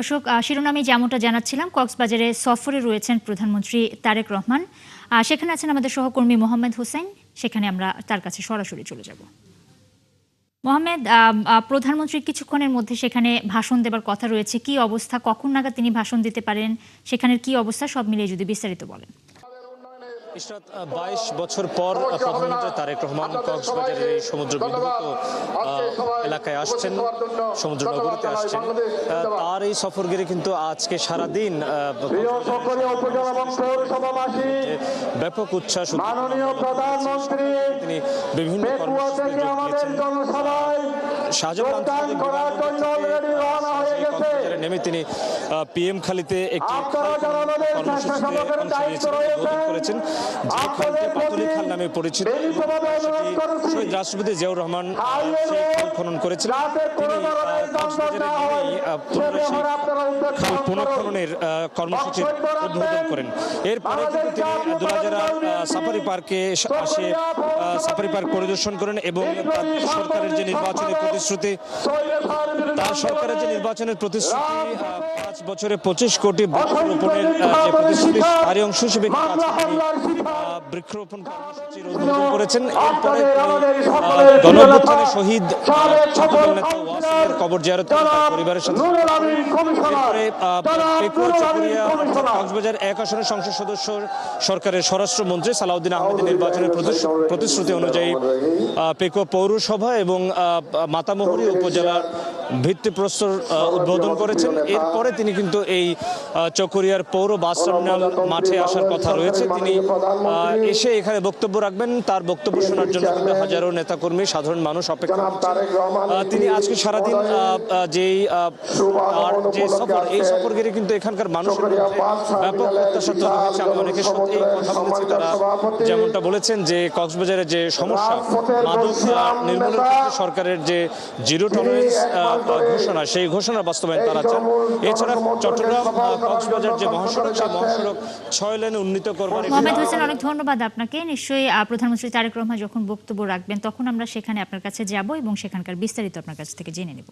দর্শক, শিরোনামে যেমনটা জানাচ্ছিলাম, কক্সবাজারে সফরে রয়েছেন প্রধানমন্ত্রী তারেক রহমান। সেখানে আছেন আমাদের সহকর্মী মোহাম্মদ হোসেন। সেখানে আমরা তার কাছে সরাসরি চলে যাব। মোহাম্মদ, প্রধানমন্ত্রী কিছুক্ষণের মধ্যে সেখানে ভাষণ দেবার কথা রয়েছে। কি অবস্থা, কখন নাগাদ তিনি ভাষণ দিতে পারেন, সেখানের কি অবস্থা, সব মিলিয়ে যদি বিস্তারিত বলেন। ইশরাত, 22 বছর পর প্রধানমন্ত্রী তারেক রহমান কক্সবাজারের এই সমুদ্র বিধৌত এলাকায় আসছেন, সমুদ্র নগরীতে আসছেন। তার এই সফর ঘিরে কিন্তু আজকে সারাদিন ব্যাপক উচ্ছ্বাস, তিনি বিভিন্ন কর্মসূচিতে যোগ দিয়েছেন। শাহজালাল নেমে তিনি পিএম খালিতে একটি কর্মসূচিতে অংশ নিয়েছেন, উদ্বোধন করেছেন, যে খালটি পাতলি খাল নামে পরিচিত। শহীদ রাষ্ট্রপতি জিয়াউর রহমান সেই খাল খনন করেছিলেন। তিনি খাল পুনঃখননের কর্মসূচির উদ্বোধন করেন। এরপরে তিনি দুলাজারা সাফারি পার্কে আসে, সাফারি পার্ক পরিদর্শন করেন এবং সরকারের যে নির্বাচনের প্রতিশ্রুতি, তার সরকারের যে নির্বাচনের প্রতিশ্রুতি 5 বছরে 25 কোটি বৃক্ষরোপণের যে প্রতিশ্রুতি, তারই অংশ হিসেবে বৃক্ষরোপণ কর্মসূচির উদ্বোধন করেছেন। এরপরে গণঅভ্যুত্থানে শহীদ নেতা ওয়াসিমের কবর জিয়ারত করেন তার পরিবারের সাথে। এরপরে কক্সবাজার 1 আসনের সংসদ সদস্য সরকারের স্বরাষ্ট্রমন্ত্রী সালাউদ্দিন আহমেদের নির্বাচনের প্রতিশ্রুতি অনুযায়ী পেকুয়া পৌরসভা এবং মাতামুহুরী উপজেলা ভিত্তিপ্রস্তর উদ্বোধন করেছেন। এরপরে তিনি কিন্তু এই চকরিয়ার পৌর বাস টার্মিনাল মাঠে আসার কথা রয়েছে। তিনি এসে এখানে বক্তব্য রাখবেন। তার বক্তব্য শোনার জন্য কিন্তু হাজারো নেতাকর্মী, সাধারণ মানুষ অপেক্ষা করছেন। তিনি আজকে সারাদিন যে সফর, এই সফর ঘিরে কিন্তু এখানকার মানুষের মধ্যে ব্যাপক প্রত্যাশা তৈরি হয়েছে। আমি অনেকের সাথে এই কথা বলেছি, তারা যেমনটা বলেছেন যে কক্সবাজারের যে সমস্যা, মাদক নির্মূলের ক্ষেত্রে সরকারের যে জিরো টলারেন্স ঘোষণা, সেই ঘোষণার বাস্তবায়ন তারা চান। এছাড়া চট্টগ্রাম কক্সবাজার যে মহাসড়ক, সেই মহাসড়ক 6 লেনে উন্নীত করবার। মোহাম্মদ হোসেন, অনেক ধন্যবাদ আপনাকে। নিশ্চয়ই প্রধানমন্ত্রী তারেক রহমান যখন বক্তব্য রাখবেন তখন আমরা সেখানে আপনার কাছে যাব এবং সেখানকার বিস্তারিত আপনার কাছ থেকে জেনে নেব।